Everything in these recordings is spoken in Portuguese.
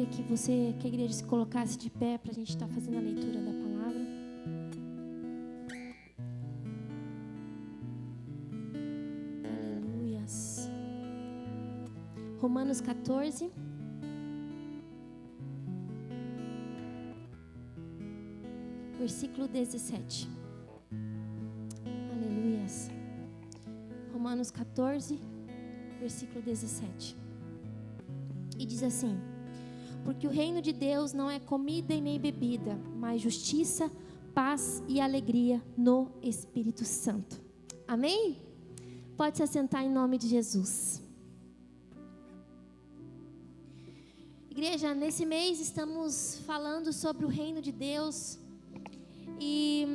queria que a igreja se colocasse de pé para a gente estar fazendo a leitura da palavra. Aleluias. Romanos 14. Versículo 17. Aleluias. Romanos 14, versículo 17. E diz assim: porque o reino de Deus não é comida e nem bebida, mas justiça, paz e alegria no Espírito Santo. Amém? Pode se assentar em nome de Jesus. Igreja, nesse mês estamos falando sobre o reino de Deus. E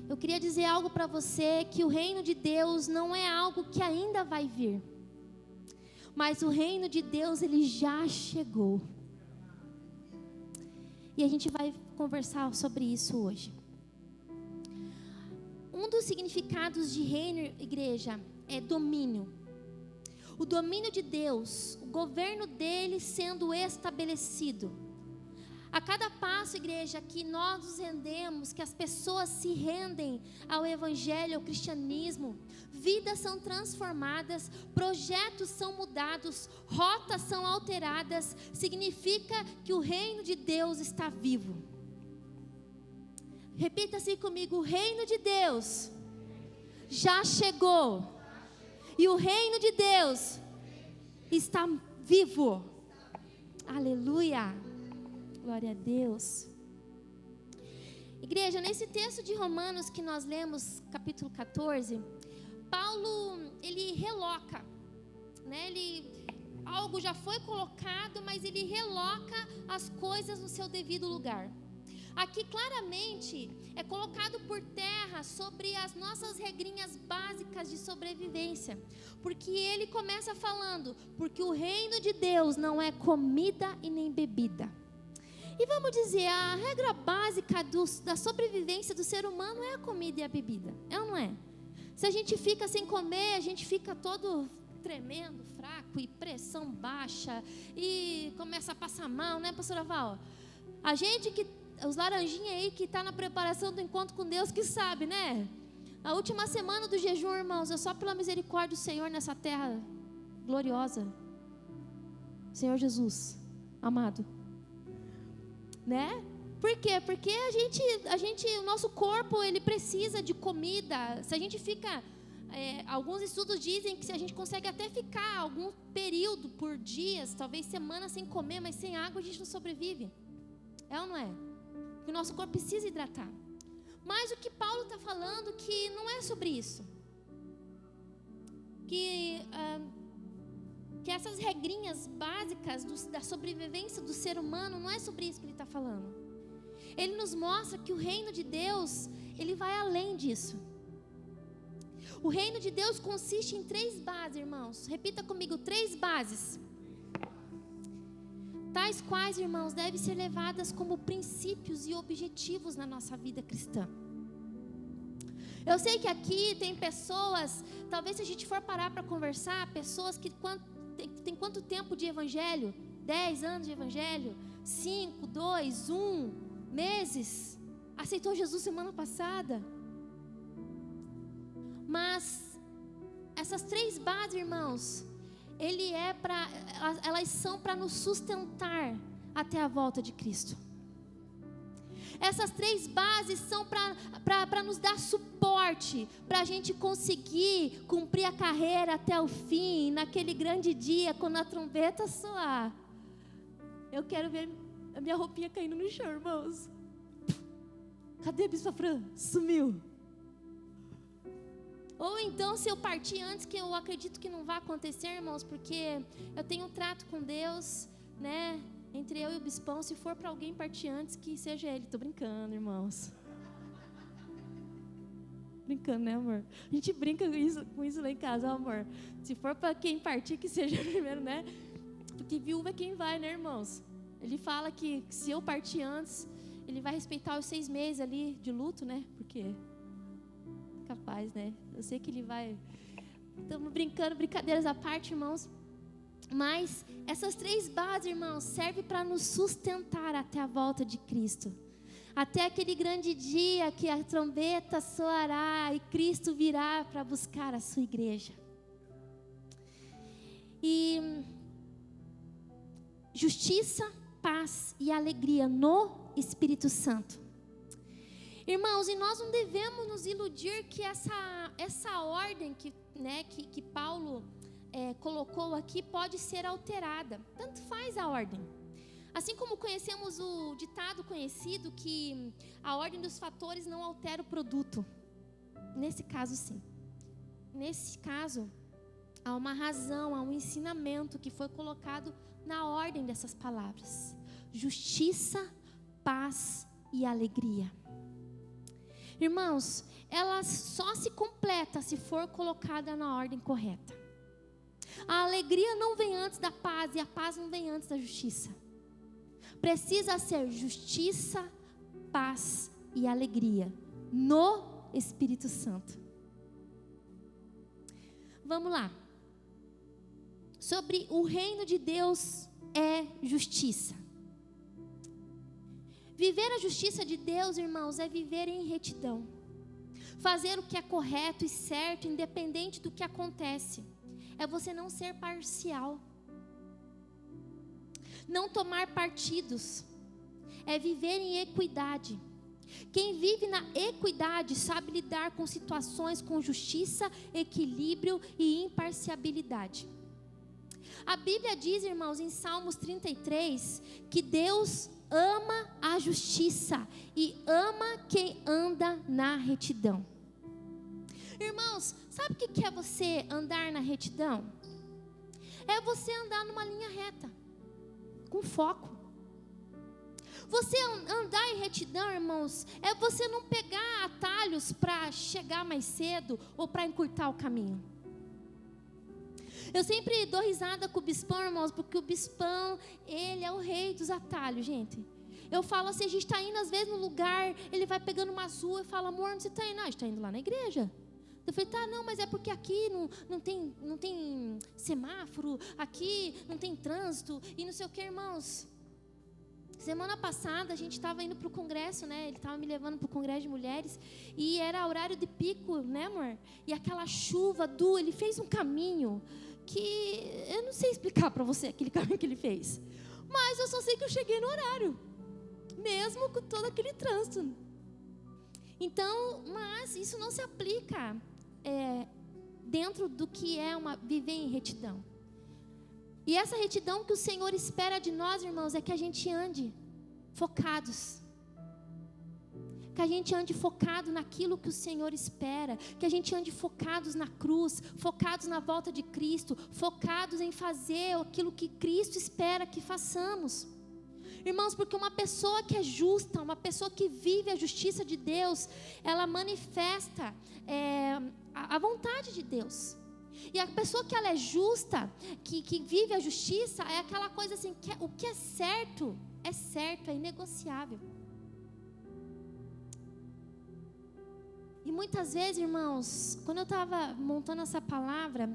eu queria dizer algo para você, que o reino de Deus não é algo que ainda vai vir, mas o reino de Deus, ele já chegou. E a gente vai conversar sobre isso hoje. Um dos significados de reino, igreja, é domínio. O domínio de Deus, o governo dele sendo estabelecido. A cada passo, igreja, que nós nos rendemos, que as pessoas se rendem ao evangelho, ao cristianismo, vidas são transformadas, projetos são mudados, rotas são alteradas, significa que o reino de Deus está vivo. Repita assim comigo: o reino de Deus já chegou, e o reino de Deus está vivo. Aleluia. Glória a Deus. Igreja, nesse texto de Romanos que nós lemos, capítulo 14, Paulo, ele reloca, né? Algo já foi colocado, mas ele reloca as coisas no seu devido lugar. Aqui claramente é colocado por terra sobre as nossas regrinhas básicas de sobrevivência, porque ele começa falando, porque o reino de Deus não é comida e nem bebida. E vamos dizer, a regra básica da sobrevivência do ser humano é a comida e a bebida, é ou não é? Se a gente fica sem comer, a gente fica todo tremendo, fraco, e pressão baixa, e começa a passar mal, né, pastora Val? A gente os laranjinhas aí que está na preparação do encontro com Deus, que sabe, né? A última semana do jejum, irmãos, é só pela misericórdia do Senhor nessa terra gloriosa. Senhor Jesus, amado. Né? Por quê? Porque o nosso corpo, ele precisa de comida. Se a gente fica, alguns estudos dizem que se a gente consegue até ficar algum período por dias, talvez semanas sem comer, mas sem água a gente não sobrevive. É ou não é? Porque o nosso corpo precisa hidratar. Mas o que Paulo está falando que não é sobre isso. Que essas regrinhas básicas da sobrevivência do ser humano, não é sobre isso que ele está falando. Ele nos mostra que o reino de Deus, ele vai além disso. O reino de Deus consiste em 3 bases, irmãos. Repita comigo: 3 bases. Tais quais, irmãos, devem ser levadas como princípios e objetivos na nossa vida cristã. Eu sei que aqui tem pessoas, talvez se a gente for parar para conversar, pessoas que tem quanto tempo de evangelho? 10 anos de evangelho? 5, 2, 1 meses? Aceitou Jesus semana passada? Mas essas 3 bases, irmãos, elas são para nos sustentar até a volta de Cristo. Essas 3 bases são para nos dar suporte, para a gente conseguir cumprir a carreira até o fim, naquele grande dia, quando a trombeta soar. Eu quero ver a minha roupinha caindo no chão, irmãos. Cadê a Bispa Fran? Sumiu. Ou então, se eu partir antes, que eu acredito que não vai acontecer, irmãos, porque eu tenho um trato com Deus, né? Entre eu e o bispão, se for para alguém partir antes, que seja ele. Tô brincando, irmãos. Brincando, né, amor? A gente brinca com isso lá em casa, amor. Se for para quem partir, que seja primeiro, né? Porque viúva é quem vai, né, irmãos? Ele fala que se eu partir antes, ele vai respeitar os 6 meses ali de luto, né? Porque capaz, né? Eu sei que ele vai. Estamos brincando, brincadeiras à parte, irmãos. Mas essas 3 bases, irmãos, servem para nos sustentar até a volta de Cristo. Até aquele grande dia que a trombeta soará e Cristo virá para buscar a sua igreja. E justiça, paz e alegria no Espírito Santo. Irmãos, e nós não devemos nos iludir que essa ordem que Paulo colocou aqui pode ser alterada. Tanto faz a ordem. Assim como conhecemos o ditado conhecido que a ordem dos fatores não altera o produto. Nesse caso, sim. Nesse caso, há uma razão, há um ensinamento que foi colocado na ordem dessas palavras: justiça, paz e alegria. Irmãos, ela só se completa se for colocada na ordem correta. A alegria não vem antes da paz e a paz não vem antes da justiça. Precisa ser justiça, paz e alegria no Espírito Santo. Vamos lá. Sobre o reino de Deus é justiça. Viver a justiça de Deus, irmãos, é viver em retidão. Fazer o que é correto e certo, independente do que acontece. É você não ser parcial. Não tomar partidos. É viver em equidade. Quem vive na equidade sabe lidar com situações com justiça, equilíbrio e imparcialidade. A Bíblia diz, irmãos, em Salmos 33, que Deus ama a justiça e ama quem anda na retidão. Irmãos, sabe o que é você andar na retidão? É você andar numa linha reta, com foco. Você andar em retidão, irmãos, é você não pegar atalhos para chegar mais cedo ou para encurtar o caminho. Eu sempre dou risada com o bispão, irmãos, porque o bispão, ele é o rei dos atalhos, gente. Eu falo assim, a gente está indo às vezes no lugar, ele vai pegando umas ruas e fala: amor, onde você está indo? Ah, a gente está indo lá na igreja. Eu falei: tá, não, mas é porque aqui não tem semáforo, aqui não tem trânsito e não sei o que, irmãos. Semana passada a gente estava indo para o congresso, né? Ele estava me levando para o congresso de mulheres e era horário de pico, né, amor? E aquela chuva dura, ele fez um caminho que eu não sei explicar para você aquele caminho que ele fez, mas eu só sei que eu cheguei no horário, mesmo com todo aquele trânsito. Então, mas isso não se aplica dentro do que é viver em retidão. E essa retidão que o Senhor espera de nós, irmãos, é que a gente ande focados. Que a gente ande focado naquilo que o Senhor espera. Que a gente ande focados na cruz, focados na volta de Cristo, focados em fazer aquilo que Cristo espera que façamos. Irmãos, porque uma pessoa que é justa, uma pessoa que vive a justiça de Deus, ela manifesta a vontade de Deus. E a pessoa que ela é justa, que vive a justiça, é aquela coisa assim, que o que é certo, é inegociável. E muitas vezes, irmãos, quando eu estava montando essa palavra,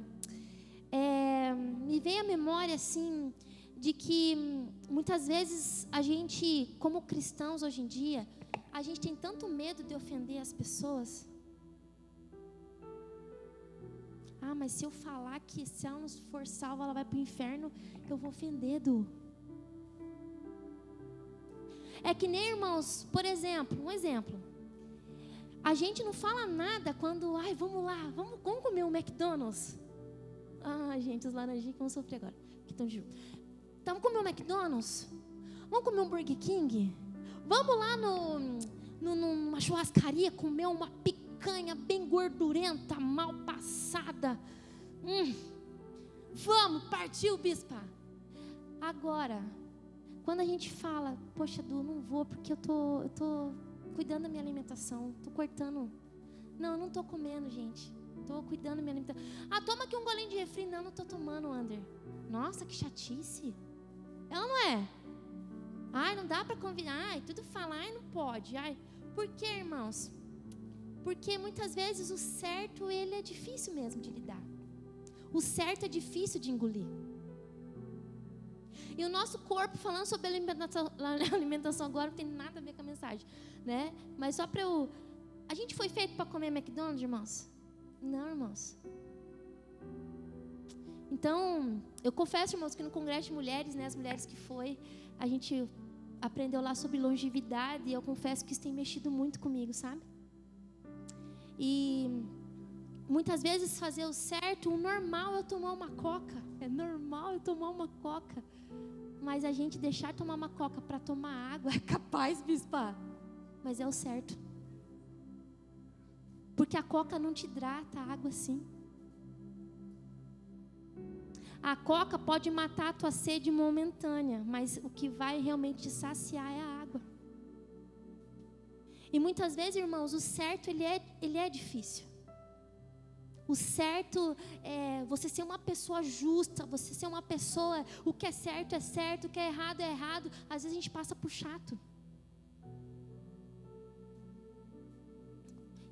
me veio à memória assim, de que muitas vezes a gente, como cristãos hoje em dia, a gente tem tanto medo de ofender as pessoas. Ah, mas se eu falar que se ela não for salva, ela vai para o inferno, eu vou ofender, Du. É que nem, irmãos, por exemplo, um exemplo. A gente não fala nada quando, vamos lá, vamos comer um McDonald's. Gente, os laranjinhos que vão sofrer agora, que estão de junto. Vamos comer um McDonald's? Vamos comer um Burger King? Vamos lá numa churrascaria comer uma picanha bem gordurenta, mal passada. Vamos, partiu, bispa. Agora, quando a gente fala: poxa, Du, não vou porque eu tô cuidando da minha alimentação, tô cortando. Não, eu não tô comendo, gente. Tô cuidando da minha alimentação. Toma aqui um golinho de refri. Não tô tomando, Ander. Nossa, que chatice. Ela não é? Não dá para convidar. Tudo fala, não pode. Por quê, irmãos? Porque muitas vezes o certo, ele é difícil mesmo de lidar. O certo é difícil de engolir. E o nosso corpo, falando sobre alimentação agora, não tem nada a ver com a mensagem, né? Mas só para eu... A gente foi feito para comer McDonald's, irmãos? Não, irmãos. Então, eu confesso, irmãos, que no Congresso de Mulheres, né, as mulheres que foi, a gente aprendeu lá sobre longevidade, e eu confesso que isso tem mexido muito comigo, sabe? E muitas vezes fazer o certo, o normal é eu tomar uma coca. É normal eu tomar uma coca. Mas a gente deixar tomar uma coca para tomar água é capaz, bispa. Mas é o certo. Porque a coca não te hidrata, a água sim. A coca pode matar a tua sede momentânea, mas o que vai realmente te saciar é a água. E muitas vezes, irmãos, o certo ele é difícil. O certo é você ser uma pessoa justa, você ser uma pessoa, o que é certo, o que é errado. Às vezes a gente passa por chato.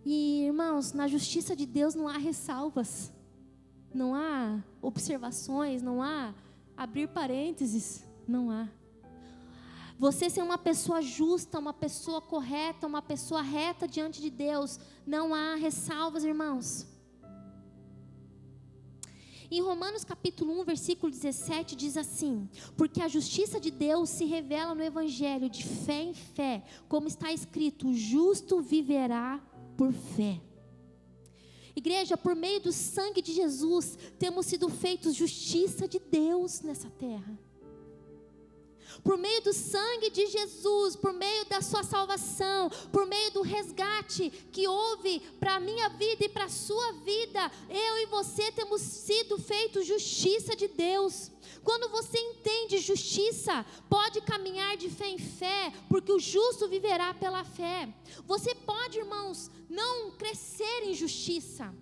E, irmãos, na justiça de Deus não há ressalvas. Não há observações, não há abrir parênteses, não há. Você ser uma pessoa justa, uma pessoa correta, uma pessoa reta diante de Deus, não há ressalvas, irmãos. Em Romanos capítulo 1, versículo 17, diz assim: porque a justiça de Deus se revela no Evangelho de fé em fé, como está escrito, o justo viverá por fé. Igreja, por meio do sangue de Jesus, temos sido feitos justiça de Deus nessa terra. Por meio do sangue de Jesus, por meio da sua salvação, por meio do resgate que houve para a minha vida e para a sua vida, eu e você temos sido feitos justiça de Deus. Quando você entende justiça, pode caminhar de fé em fé, porque o justo viverá pela fé. Você pode, irmãos, não crescer em justiça,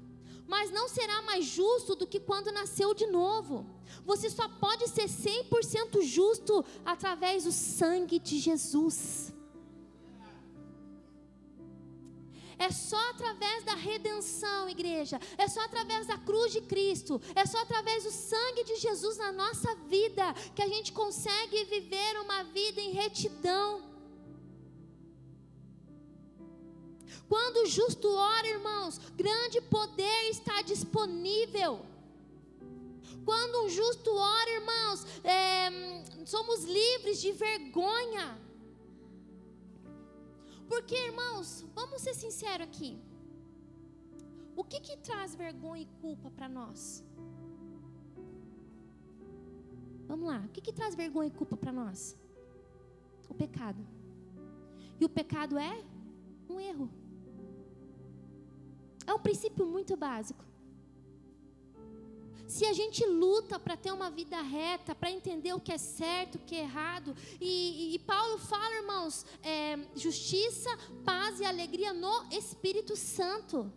mas não será mais justo do que quando nasceu de novo. Você só pode ser 100% justo através do sangue de Jesus. É só através da redenção, igreja. É só através da cruz de Cristo. É só através do sangue de Jesus na nossa vida que a gente consegue viver uma vida em retidão. Quando o justo ora, irmãos, grande poder está disponível. Quando um justo ora, irmãos, somos livres de vergonha. Porque, irmãos, vamos ser sinceros aqui. O que traz vergonha e culpa para nós? Vamos lá, o que traz vergonha e culpa para nós? O pecado. E o pecado é um erro. É um princípio muito básico. Se a gente luta para ter uma vida reta, para entender o que é certo, o que é errado, e Paulo fala, irmãos, justiça, paz e alegria no Espírito Santo.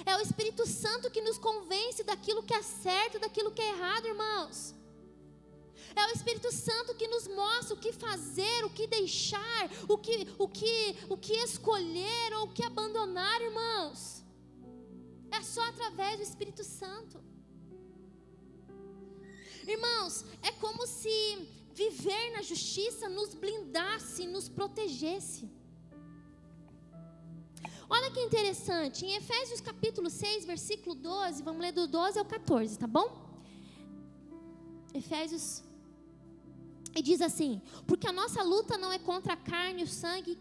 É o Espírito Santo que nos convence daquilo que é certo, daquilo que é errado, irmãos. É o Espírito Santo que nos mostra o que fazer, o que deixar, o que escolher ou o que abandonar, irmãos. É só através do Espírito Santo. Irmãos, é como se viver na justiça nos blindasse, nos protegesse. Olha que interessante, em Efésios capítulo 6, versículo 12, vamos ler do 12 ao 14, tá bom? Efésios, e diz assim: porque a nossa luta não é contra a carne e o sangue,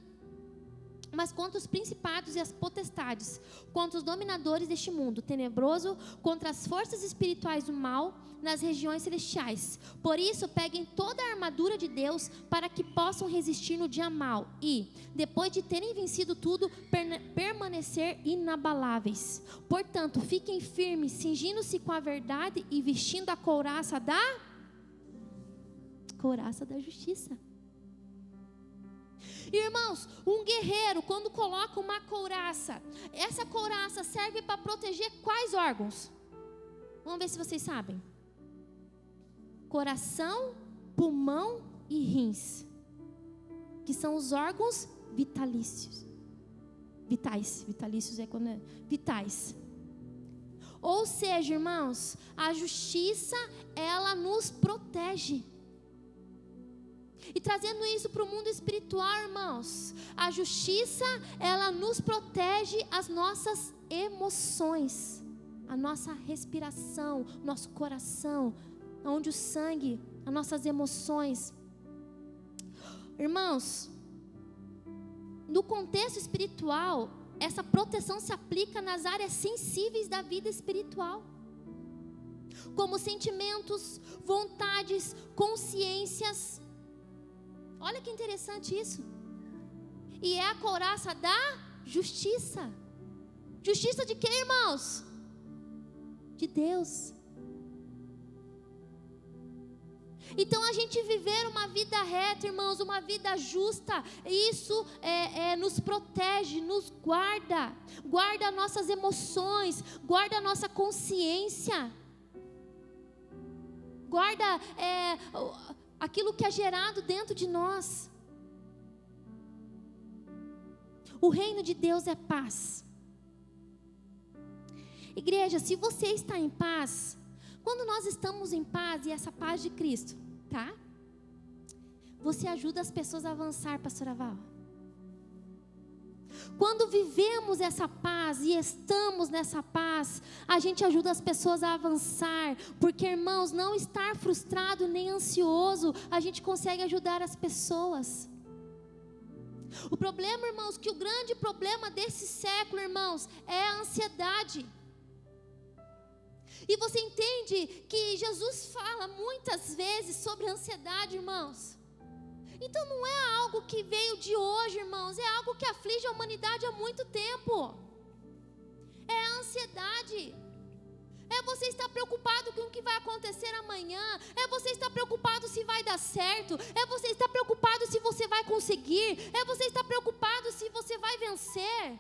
mas contra os principados e as potestades, contra os dominadores deste mundo tenebroso, contra as forças espirituais do mal nas regiões celestiais. Por isso, peguem toda a armadura de Deus para que possam resistir no dia mau e, depois de terem vencido tudo, permanecer inabaláveis. Portanto, fiquem firmes, cingindo-se com a verdade e vestindo a couraça da justiça. Irmãos, um guerreiro, quando coloca uma couraça, essa couraça serve para proteger quais órgãos? Vamos ver se vocês sabem. Coração, pulmão e rins, que são os órgãos vitalícios. Vitalícios é quando é vitais. Ou seja, irmãos, a justiça, ela nos protege. E trazendo isso para o mundo espiritual, irmãos, a justiça, ela nos protege as nossas emoções, a nossa respiração, nosso coração, onde o sangue, as nossas emoções. Irmãos, no contexto espiritual, essa proteção se aplica nas áreas sensíveis da vida espiritual, como sentimentos, vontades, consciências. Olha que interessante isso. E é a couraça da justiça. Justiça de quê, irmãos? De Deus. Então a gente viver uma vida reta, irmãos, uma vida justa, isso nos protege, nos guarda, guarda nossas emoções, guarda a nossa consciência, guarda aquilo que é gerado dentro de nós. O reino de Deus é paz. Igreja, se você está em paz, quando nós estamos em paz, e essa paz de Cristo, tá? Você ajuda as pessoas a avançar, pastora Val. Quando vivemos essa paz e estamos nessa paz, a gente ajuda as pessoas a avançar, porque, irmãos, não estar frustrado nem ansioso, a gente consegue ajudar as pessoas. O problema, irmãos, que o grande problema desse século, irmãos, é a ansiedade. E você entende que Jesus fala muitas vezes sobre a ansiedade, irmãos. Então não é algo que veio de hoje, irmãos, é algo que aflige a humanidade há muito tempo. É a ansiedade. É você estar preocupado com o que vai acontecer amanhã. É você estar preocupado se vai dar certo. É você estar preocupado se você vai conseguir. É você estar preocupado se você vai vencer.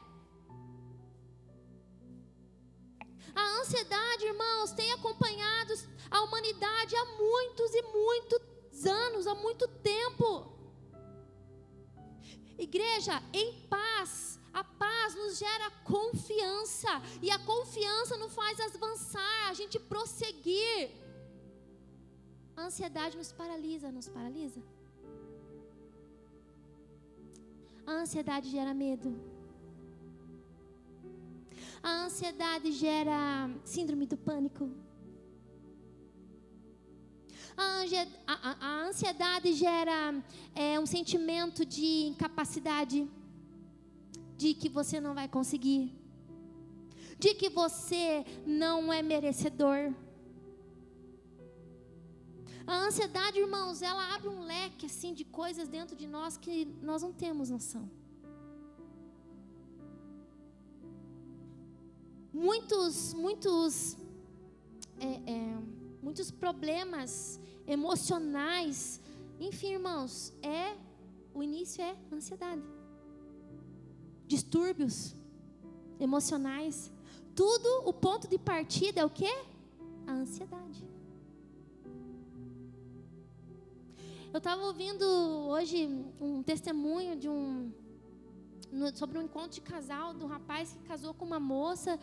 A ansiedade, irmãos, tem acompanhado a humanidade há muitos e muitos anos, há muito tempo. Igreja, em paz, a paz nos gera confiança, e a confiança nos faz avançar, a gente prosseguir. A ansiedade nos paralisa, nos paralisa. A ansiedade gera medo. A ansiedade gera síndrome do pânico. A ansiedade gera um sentimento de incapacidade, de que você não vai conseguir, de que você não é merecedor. A ansiedade, irmãos, ela abre um leque assim de coisas dentro de nós que nós não temos noção. Muitos problemas emocionais, enfim, irmãos, o início é ansiedade, distúrbios emocionais, tudo, o ponto de partida é o quê? A ansiedade. Eu estava ouvindo hoje um testemunho sobre um encontro de casal de um rapaz que casou com uma moça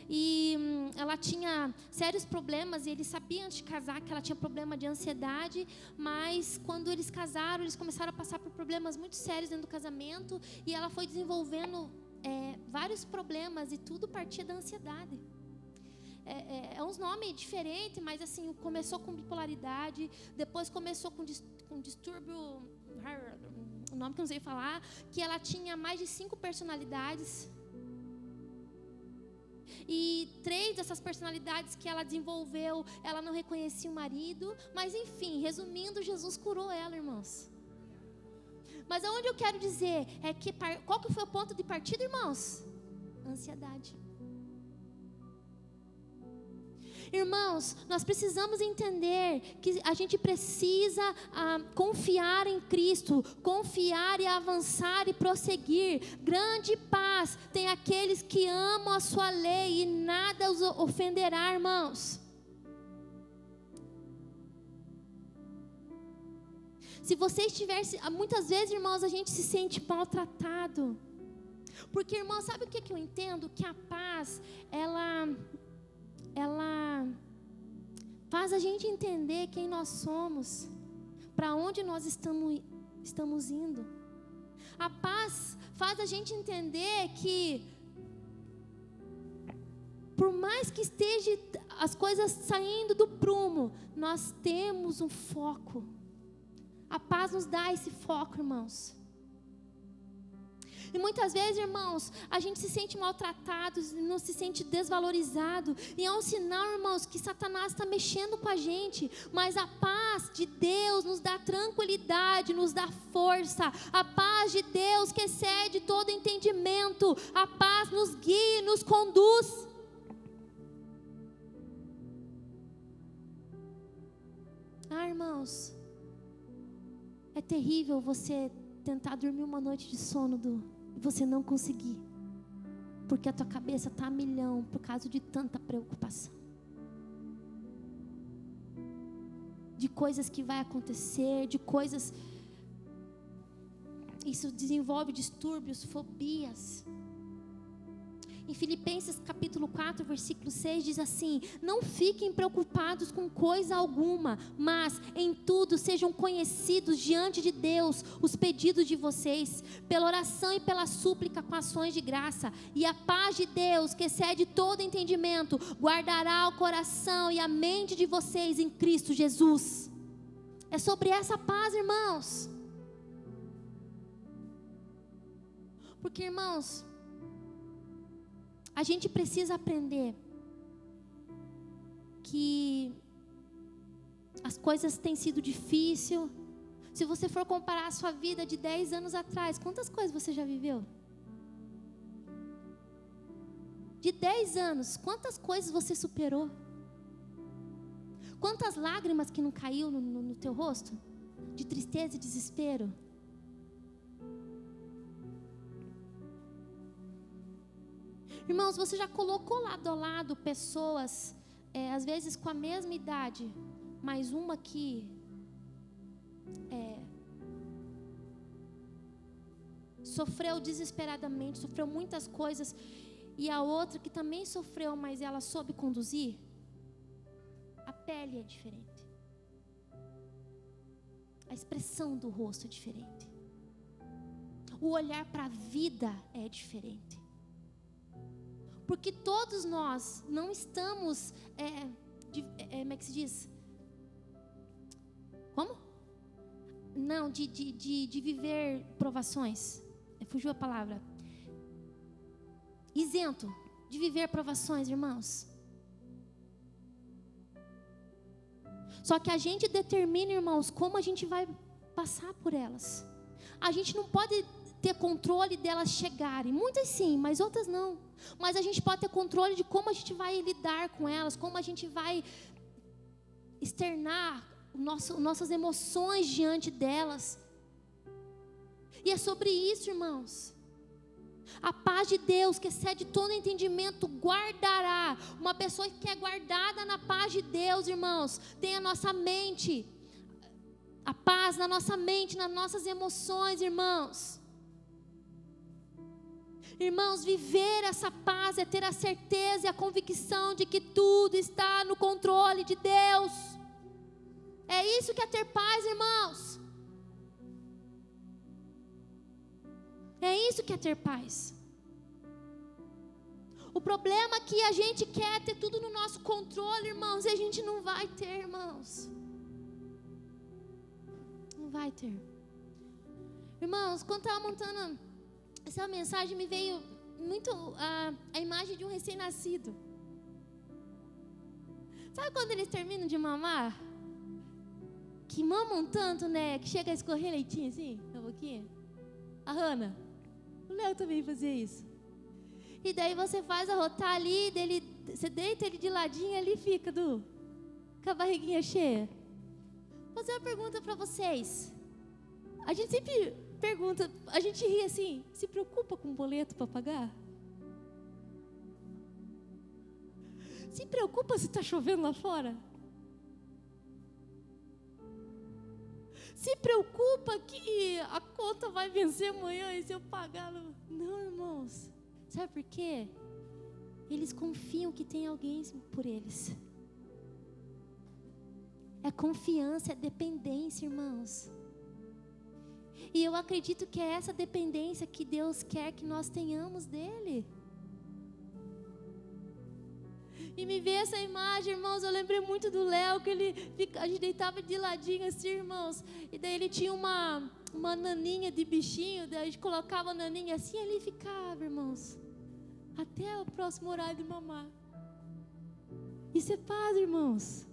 e ela tinha sérios problemas, e ele sabia antes de casar que ela tinha problema de ansiedade, mas quando eles casaram, eles começaram a passar por problemas muito sérios dentro do casamento, e ela foi desenvolvendo vários problemas, e tudo partia da ansiedade. É uns nomes diferentes, mas assim, começou com bipolaridade, depois começou com distúrbio, o nome que eu não sei falar, que ela tinha mais de 5 personalidades. E 3 dessas personalidades que ela desenvolveu, ela não reconhecia o marido. Mas enfim, resumindo, Jesus curou ela, irmãos. Mas aonde eu quero dizer é que qual que foi o ponto de partida, irmãos? Ansiedade. Irmãos, nós precisamos entender que a gente precisa confiar em Cristo, confiar e avançar e prosseguir. Grande paz tem aqueles que amam a sua lei e nada os ofenderá, irmãos. Se você estiver, muitas vezes, irmãos, a gente se sente maltratado. Porque, irmãos, sabe o que eu entendo? Que a paz, ela faz a gente entender quem nós somos. para onde nós estamos indo. A paz faz a gente entender que, por mais que esteja as coisas saindo do prumo, nós temos um foco. A paz nos dá esse foco, irmãos. E muitas vezes, irmãos, a gente se sente maltratado, não se sente desvalorizado. E é um sinal, irmãos, que Satanás está mexendo com a gente. Mas a paz de Deus nos dá tranquilidade, nos dá força. A paz de Deus que excede todo entendimento. A paz nos guia, nos conduz. Irmãos, é terrível você tentar dormir uma noite de sono e você não conseguir, porque a tua cabeça está a milhão por causa de tanta preocupação, de coisas que vai acontecer, de coisas. Isso desenvolve distúrbios, fobias. Em Filipenses capítulo 4, versículo 6 diz assim: não fiquem preocupados com coisa alguma, mas em tudo sejam conhecidos diante de Deus os pedidos de vocês, pela oração e pela súplica com ações de graça, e a paz de Deus, que excede todo entendimento, guardará o coração e a mente de vocês em Cristo Jesus. É sobre essa paz, irmãos. Porque, irmãos, a gente precisa aprender que as coisas têm sido difíceis. Se você for comparar a sua vida de 10 anos atrás, quantas coisas você já viveu? De 10 anos, quantas coisas você superou? Quantas lágrimas que não caiu no teu rosto? De tristeza e desespero? Irmãos, você já colocou lado a lado pessoas, às vezes com a mesma idade, mas uma que sofreu desesperadamente, sofreu muitas coisas, e a outra que também sofreu, mas ela soube conduzir? A pele é diferente, a expressão do rosto é diferente, o olhar para a vida é diferente. Porque todos nós não estamos, como é que se diz? Como? Não, de viver provações. Fugiu a palavra. Isento de viver provações, irmãos. Só que a gente determina, irmãos, como a gente vai passar por elas. A gente não pode ter controle delas chegarem. Muitas sim, mas outras não. Mas a gente pode ter controle de como a gente vai lidar com elas, como a gente vai externar nossas emoções diante delas. E é sobre isso, irmãos. A paz de Deus, que excede todo entendimento, guardará. Uma pessoa que é guardada na paz de Deus, irmãos, tem a nossa mente, a paz na nossa mente, nas nossas emoções, irmãos. Irmãos, viver essa paz é ter a certeza e a convicção de que tudo está no controle de Deus. É isso que é ter paz, irmãos. É isso que é ter paz. O problema é que a gente quer ter tudo no nosso controle, irmãos, e a gente não vai ter, irmãos. Não vai ter. Irmãos, quando estava montando essa mensagem, me veio muito a imagem de um recém-nascido. Sabe quando eles terminam de mamar? Que mamam tanto, né? Que chega a escorrer leitinho assim, na boquinha. A Hannah, o Léo também fazia isso. E daí você faz arrotar ali, você deita ele de ladinho ali e fica, com a barriguinha cheia. Vou fazer uma pergunta para vocês. A gente sempre pergunta, a gente ri assim, se preocupa com um boleto para pagar? Se preocupa se está chovendo lá fora? Se preocupa que a conta vai vencer amanhã e se eu pagar... Não, irmãos. Sabe por quê? Eles confiam que tem alguém por eles. é confiança, é dependência, irmãos. E eu acredito que é essa dependência que Deus quer que nós tenhamos dEle. E me veio essa imagem, irmãos, eu lembrei muito do Léo, que a gente deitava de ladinho assim, irmãos, e daí ele tinha uma naninha de bichinho, daí a gente colocava a naninha assim, e ele ficava, irmãos, até o próximo horário de mamar. Isso é paz, irmãos.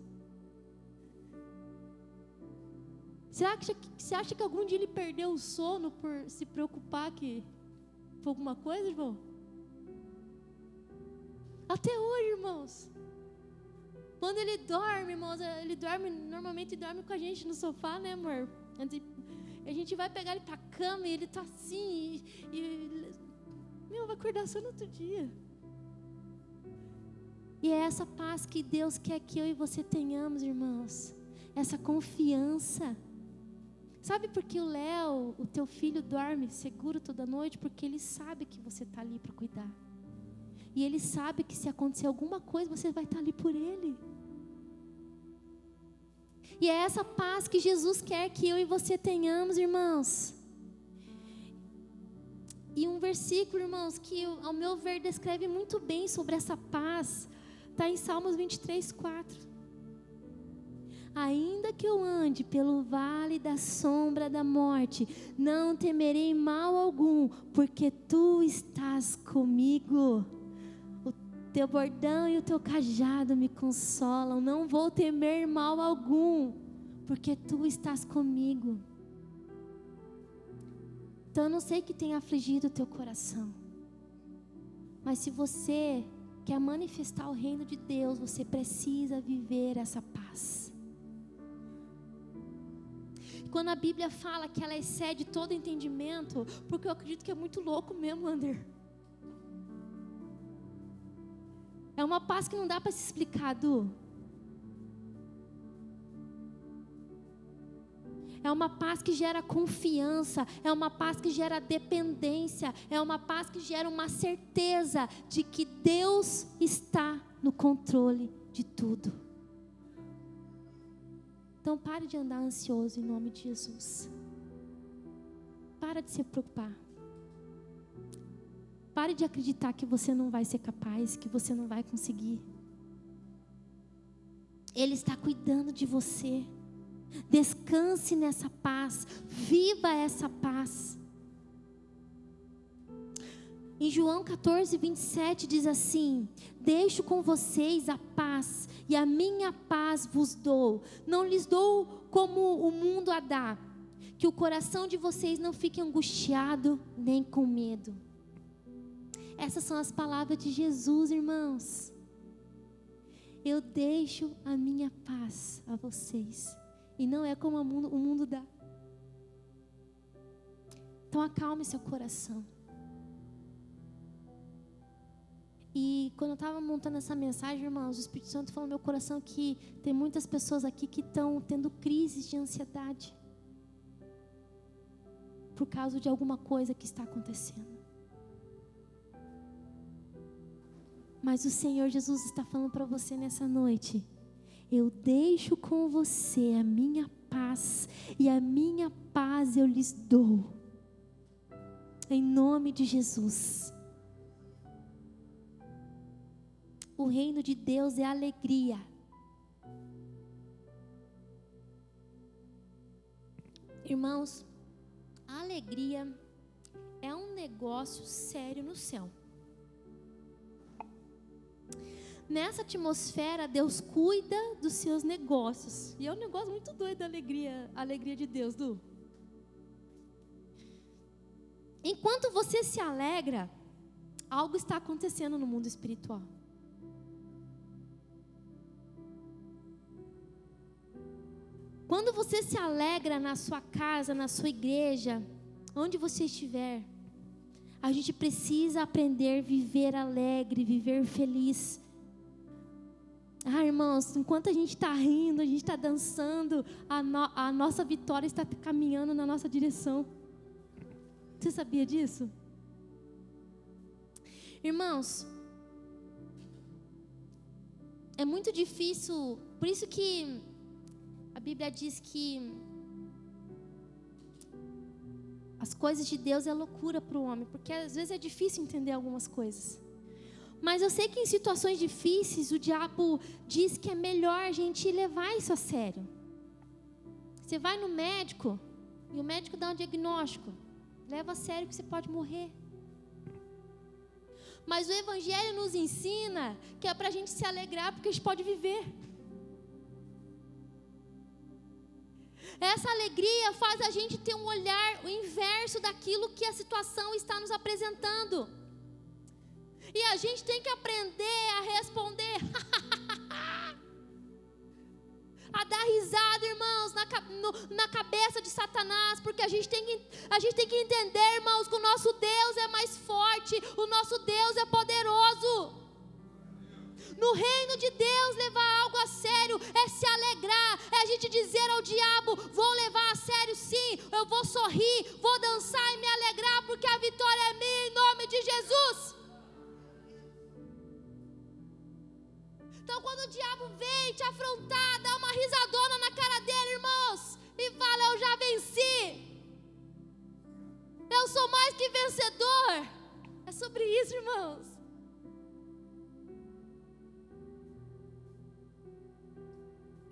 Você acha que algum dia ele perdeu o sono por se preocupar que foi alguma coisa, irmão? Até hoje, irmãos. Quando ele dorme, irmãos, normalmente dorme com a gente no sofá, né, amor? A gente vai pegar ele pra cama e ele tá assim, vai acordar só no outro dia. E é essa paz que Deus quer que eu e você tenhamos, irmãos. Essa confiança. Sabe por que o Léo, o teu filho, dorme seguro toda noite? Porque ele sabe que você está ali para cuidar. E ele sabe que se acontecer alguma coisa, você vai estar ali por ele. E é essa paz que Jesus quer que eu e você tenhamos, irmãos. E um versículo, irmãos, que ao meu ver descreve muito bem sobre essa paz, está em Salmos 23:4. Ainda que eu ande pelo vale da sombra da morte, não temerei mal algum, porque tu estás comigo. O teu bordão e o teu cajado me consolam. Não vou temer mal algum, porque tu estás comigo. Então eu não sei que tem afligido o teu coração, mas se você quer manifestar o reino de Deus, você precisa viver essa paz. Quando a Bíblia fala que ela excede todo entendimento, porque eu acredito que é muito louco mesmo, Ander. É uma paz que não dá para se explicar, Du. É uma paz que gera confiança, é uma paz que gera dependência, é uma paz que gera uma certeza de que Deus está no controle de tudo. Então pare de andar ansioso em nome de Jesus. Para de se preocupar. Pare de acreditar que você não vai ser capaz, que você não vai conseguir. Ele está cuidando de você. Descanse nessa paz. Viva essa paz. Em João 14:27 diz assim: deixo com vocês a paz, e a minha paz vos dou. Não lhes dou como o mundo a dá. Que o coração de vocês não fique angustiado, nem com medo. Essas são as palavras de Jesus, irmãos. Eu deixo a minha paz a vocês. E não é como o mundo dá. Então acalme seu coração. E quando eu estava montando essa mensagem, irmãos, o Espírito Santo falou no meu coração que tem muitas pessoas aqui que estão tendo crises de ansiedade por causa de alguma coisa que está acontecendo. Mas o Senhor Jesus está falando para você nessa noite: eu deixo com você a minha paz, e a minha paz eu lhes dou. Em nome de Jesus. O reino de Deus é alegria. Irmãos, a alegria é um negócio sério no céu. Nessa atmosfera, Deus cuida dos seus negócios. E é um negócio muito doido a alegria de Deus, Du. Enquanto você se alegra, algo está acontecendo no mundo espiritual. Quando você se alegra na sua casa, na sua igreja, onde você estiver, a gente precisa aprender a viver alegre, viver feliz. Irmãos, enquanto a gente está rindo, a gente está dançando, a nossa vitória está caminhando na nossa direção. Você sabia disso? Irmãos, é muito difícil, por isso que Bíblia diz que as coisas de Deus é loucura para o homem, porque às vezes é difícil entender algumas coisas. Mas eu sei que em situações difíceis o diabo diz que é melhor a gente levar isso a sério. Você vai no médico e o médico dá um diagnóstico. Leva a sério que você pode morrer. Mas o Evangelho nos ensina que é para a gente se alegrar porque a gente pode viver. Essa alegria faz a gente ter um olhar o inverso daquilo que a situação está nos apresentando. E a gente tem que aprender a responder. A dar risada, irmãos, na cabeça de Satanás, porque a gente tem que entender, irmãos, que o nosso Deus é mais forte, o nosso Deus é poderoso. No reino de Deus, levar algo a sério é se alegrar, é a gente dizer ao diabo: vou levar a sério sim, eu vou sorrir, vou dançar e me alegrar, porque a vitória é minha em nome de Jesus. Então quando o diabo vem te afrontar, dá uma risadona na cara dele, irmãos, e fala: eu já venci, eu sou mais que vencedor. É sobre isso, irmãos.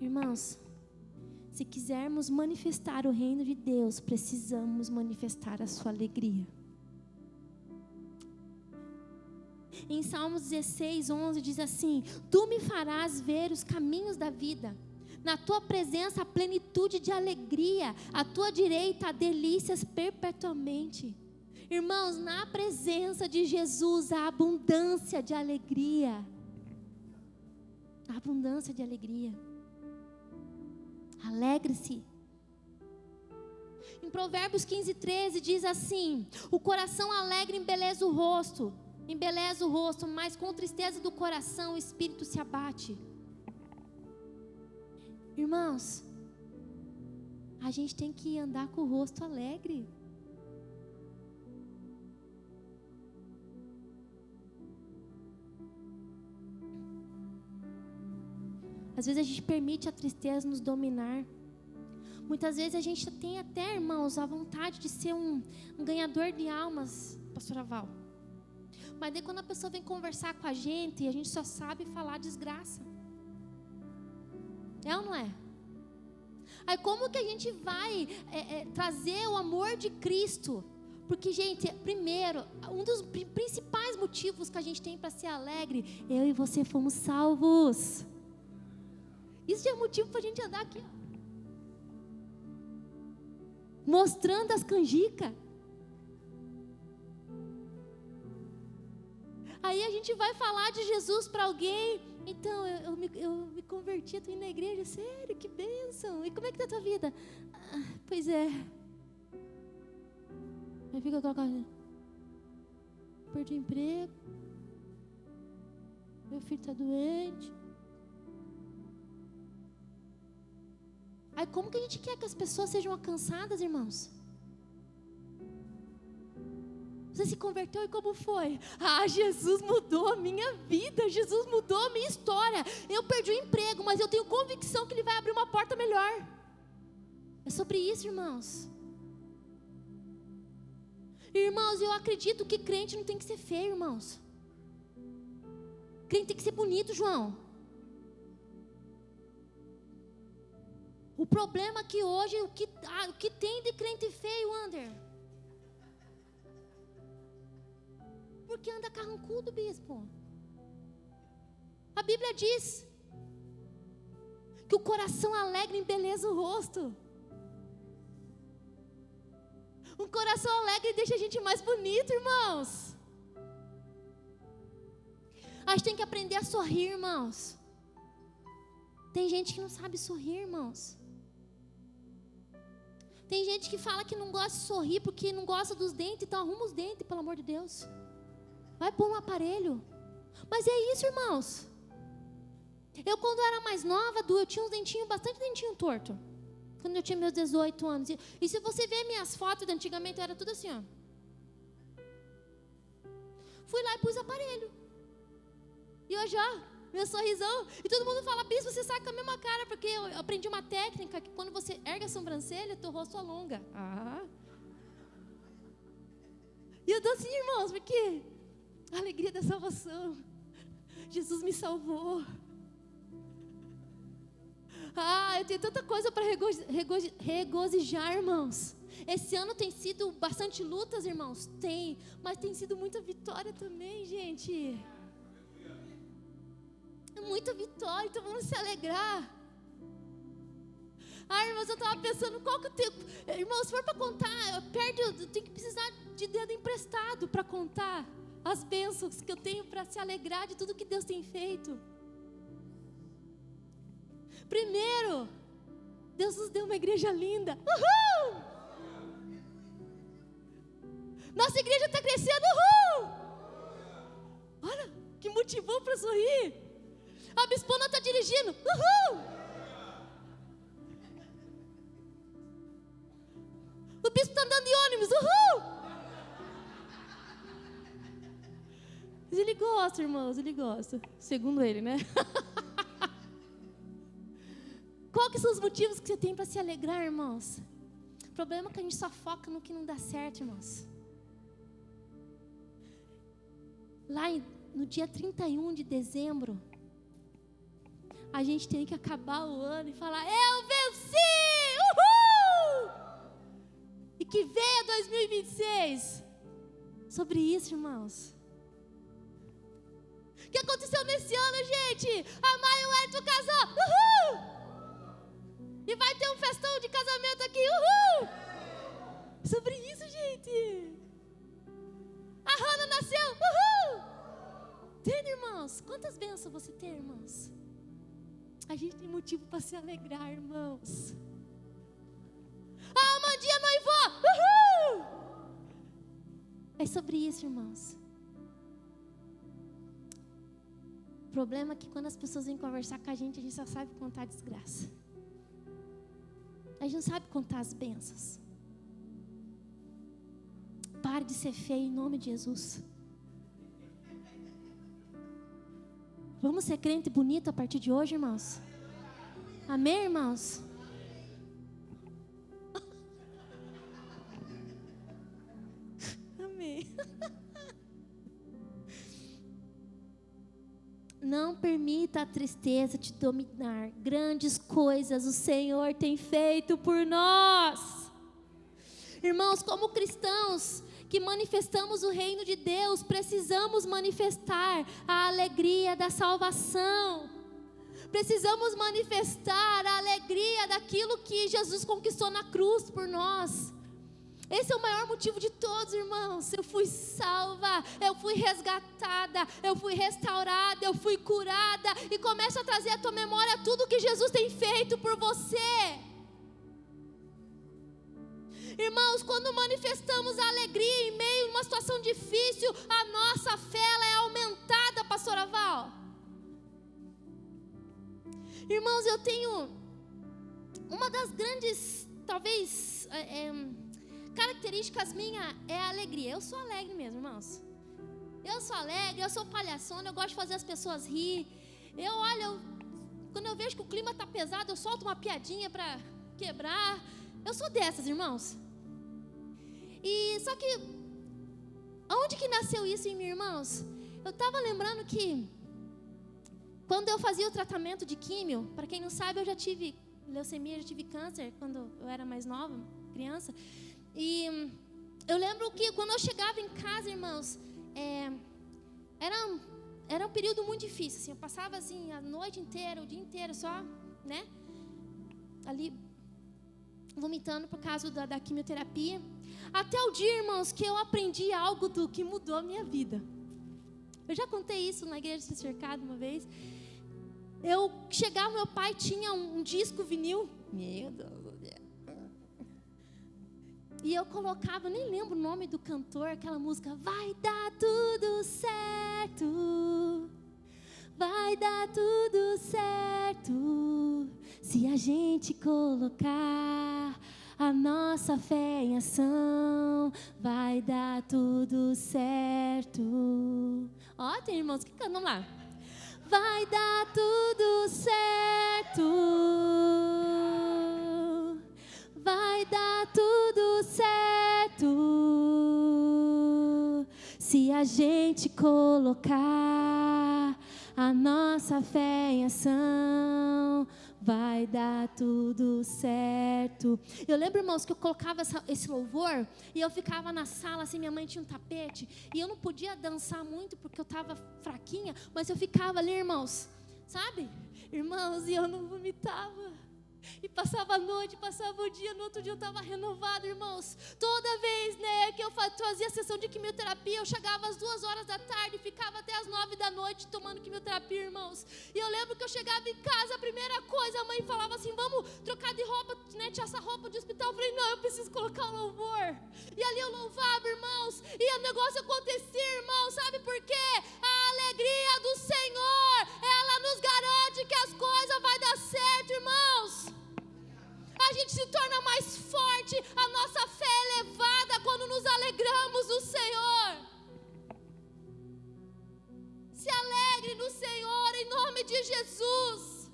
Irmãos, se quisermos manifestar o reino de Deus, precisamos manifestar a sua alegria. Em Salmos 16, 11 diz assim: tu me farás ver os caminhos da vida, na tua presença a plenitude de alegria, à tua direita há delícias perpetuamente. Irmãos, na presença de Jesus há abundância de alegria. Há abundância de alegria. Alegre-se. Em Provérbios 15, 13 diz assim: o coração alegre embeleza o rosto, mas com tristeza do coração o espírito se abate. Irmãos, a gente tem que andar com o rosto alegre. Às vezes a gente permite a tristeza nos dominar. Muitas vezes a gente tem até, irmãos, a vontade de ser um ganhador de almas, pastora Val. Mas daí quando a pessoa vem conversar com a gente só sabe falar desgraça. É ou não é? Aí como que a gente vai trazer o amor de Cristo? Porque, gente, primeiro, um dos principais motivos que a gente tem para ser alegre, eu e você fomos salvos. Isso já é motivo para a gente andar aqui, ó, mostrando as canjicas. Aí a gente vai falar de Jesus para alguém. Então, eu me converti, estou indo na igreja. Sério, que bênção. E como é que está a tua vida? Pois é. Aí fica aquela coisa: perdi o emprego, meu filho está doente. Aí como que a gente quer que as pessoas sejam alcançadas, irmãos? Você se converteu e como foi? Jesus mudou a minha vida, Jesus mudou a minha história. Eu perdi o emprego, mas eu tenho convicção que Ele vai abrir uma porta melhor. É sobre isso, irmãos. Irmãos, eu acredito que crente não tem que ser feio, irmãos. Crente tem que ser bonito, João. O problema é que hoje, o que tem de crente feio, Ander? Porque anda carrancudo, bispo. A Bíblia diz que o coração alegre embeleza o rosto. Um coração alegre deixa a gente mais bonito, irmãos. A gente tem que aprender a sorrir, irmãos. Tem gente que não sabe sorrir, irmãos. Tem gente que fala que não gosta de sorrir porque não gosta dos dentes, então arruma os dentes, pelo amor de Deus. Vai pôr um aparelho. Mas é isso, irmãos. Eu, quando era mais nova, eu tinha uns dentinhos, bastante dentinho torto. Quando eu tinha meus 18 anos. E se você ver minhas fotos de antigamente, era tudo assim, ó. Fui lá e pus aparelho. E hoje, ó, meu sorrisão. E todo mundo fala, bispo, você sai com a mesma cara, porque eu aprendi uma técnica que quando você ergue a sobrancelha, teu rosto alonga. E eu tô assim, irmãos, porque a alegria da salvação. Jesus me salvou. Eu tenho tanta coisa para regozijar, irmãos. Esse ano tem sido bastante lutas, irmãos. Tem, mas tem sido muita vitória também, gente. Muita vitória, então vamos se alegrar. Irmãos, eu estava pensando, qual que eu tenho... Irmãos, se for para contar, eu tenho que precisar de dedo emprestado para contar as bênçãos que eu tenho para se alegrar de tudo que Deus tem feito. Primeiro, Deus nos deu uma igreja linda. Uhul! Nossa igreja está crescendo. Uhul! Olha, que motivou para sorrir. A bispona está dirigindo. Uhul! O bispo está andando de ônibus. Uhul! Mas ele gosta, irmãos, ele gosta. Segundo ele, né? Qual que são os motivos que você tem para se alegrar, irmãos? O problema é que a gente só foca no que não dá certo, irmãos. Lá no dia 31 de dezembro, a gente tem que acabar o ano e falar, eu venci! Uhul! E que venha 2026. Sobre isso, irmãos. O que aconteceu nesse ano, gente? A Maia e o Ayrton casou. Uhul! E vai ter um festão de casamento aqui. Uhul! Sobre isso, gente. A Hannah nasceu. Uhul! Tem, irmãos? Quantas bênçãos você tem, irmãos? A gente tem motivo para se alegrar, irmãos. A Amandinha noivou. Uhul! É sobre isso, irmãos. O problema é que quando as pessoas vêm conversar com a gente só sabe contar desgraça. A gente não sabe contar as bênçãos. Pare de ser feio em nome de Jesus. Vamos ser crente bonito a partir de hoje, irmãos? Amém, irmãos? Amém. Não permita a tristeza te dominar. Grandes coisas o Senhor tem feito por nós. Irmãos, como cristãos que manifestamos o reino de Deus, precisamos manifestar a alegria da salvação. Precisamos manifestar a alegria daquilo que Jesus conquistou na cruz por nós. Esse é o maior motivo de todos, irmãos. Eu fui salva, eu fui resgatada, eu fui restaurada, eu fui curada. E começa a trazer à tua memória tudo que Jesus tem feito por você. Irmãos, quando manifestamos a alegria em meio a uma situação difícil, a nossa fé ela é aumentada, pastora Val. Irmãos, eu tenho uma das grandes, talvez, características minhas é a alegria. Eu sou alegre mesmo, irmãos. Eu sou alegre, eu sou palhaçona, eu gosto de fazer as pessoas rir. Quando eu vejo que o clima está pesado, eu solto uma piadinha para quebrar. Eu sou dessas, irmãos. E só que, onde que nasceu isso em mim, irmãos? Eu estava lembrando que, quando eu fazia o tratamento de químio, para quem não sabe, eu já tive leucemia, já tive câncer, quando eu era mais nova, criança. E eu lembro que quando eu chegava em casa, irmãos, era um período muito difícil, assim, eu passava assim, a noite inteira, o dia inteiro só, né, ali, vomitando por causa da quimioterapia, até o dia, irmãos, que eu aprendi algo que mudou a minha vida. Eu já contei isso na igreja de Cercado uma vez. Eu chegava, meu pai tinha um disco vinil, meu Deus, e eu colocava, nem lembro o nome do cantor, aquela música, vai dar tudo certo, vai dar tudo certo, se a gente colocar a nossa fé em ação, vai dar tudo certo. Ó, tem irmãos que cantam lá. vai dar tudo certo. Vai dar tudo certo. Se a gente colocar a nossa fé em ação, vai dar tudo certo. Eu lembro, irmãos, que eu colocava esse louvor e eu ficava na sala, assim, minha mãe tinha um tapete e eu não podia dançar muito porque eu estava fraquinha, mas eu ficava ali, irmãos, sabe? Irmãos, e eu não vomitava. E passava a noite, passava o dia, no outro dia eu estava renovada, irmãos. Toda vez, né, que eu fazia a sessão de quimioterapia, eu chegava às 2h da tarde e ficava até às 9 da noite tomando quimioterapia, irmãos. E eu lembro que eu chegava em casa, a primeira coisa, a mãe falava assim, vamos trocar de roupa, né, tirar essa roupa de hospital. Eu falei, não, eu preciso colocar um louvor. E ali eu louvava, irmãos, e o negócio acontecia, irmãos, sabe por quê? A alegria do Senhor, ela nos garante que as coisas vão dar certo, irmãos. A gente se torna mais forte, a nossa fé é elevada quando nos alegramos no Senhor. Se alegre no Senhor, em nome de Jesus.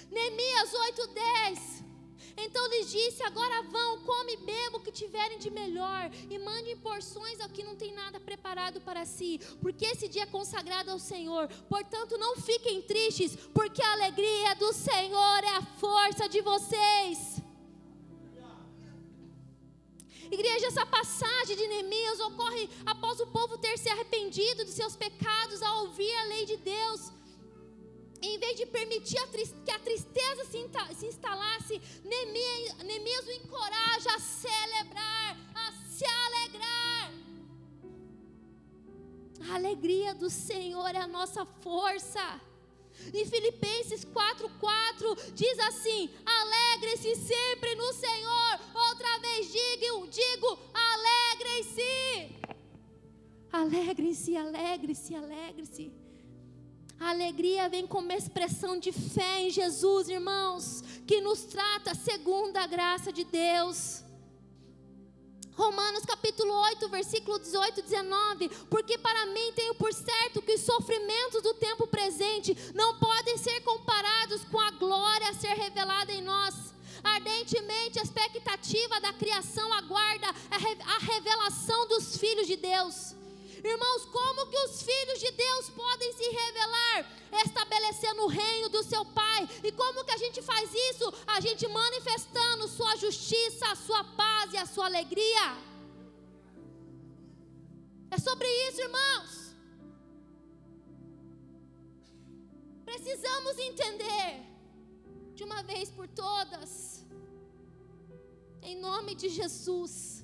Neemias 8:10. Então lhes disse, agora vão, come e beba o que tiverem de melhor, e mandem porções ao que não tem nada preparado para si, porque esse dia é consagrado ao Senhor. Portanto não fiquem tristes, porque a alegria do Senhor é a força de vocês. Igreja, essa passagem de Neemias ocorre após o povo ter se arrependido de seus pecados ao ouvir a lei de Deus. Em vez de permitir que a tristeza se instalasse, Neemias o encoraja a celebrar, a se alegrar. A alegria do Senhor é a nossa força. Em Filipenses 4:4 diz assim, alegre-se sempre no Senhor. Outra vez digo, alegrem-se. Alegre-se, alegre-se, alegre-se. A alegria vem como expressão de fé em Jesus, irmãos, que nos trata segundo a graça de Deus. Romanos capítulo 8, versículo 18 e 19. Porque para mim tenho por certo que os sofrimentos do tempo presente não podem ser comparados com a glória a ser revelada em nós. Ardentemente a expectativa da criação aguarda a revelação dos filhos de Deus. Irmãos, como que os filhos de Deus podem se revelar? Estabelecendo o reino do seu Pai. E como que a gente faz isso? A gente manifestando sua justiça, a sua paz e a sua alegria. É sobre isso, irmãos. Precisamos entender, de uma vez por todas, em nome de Jesus,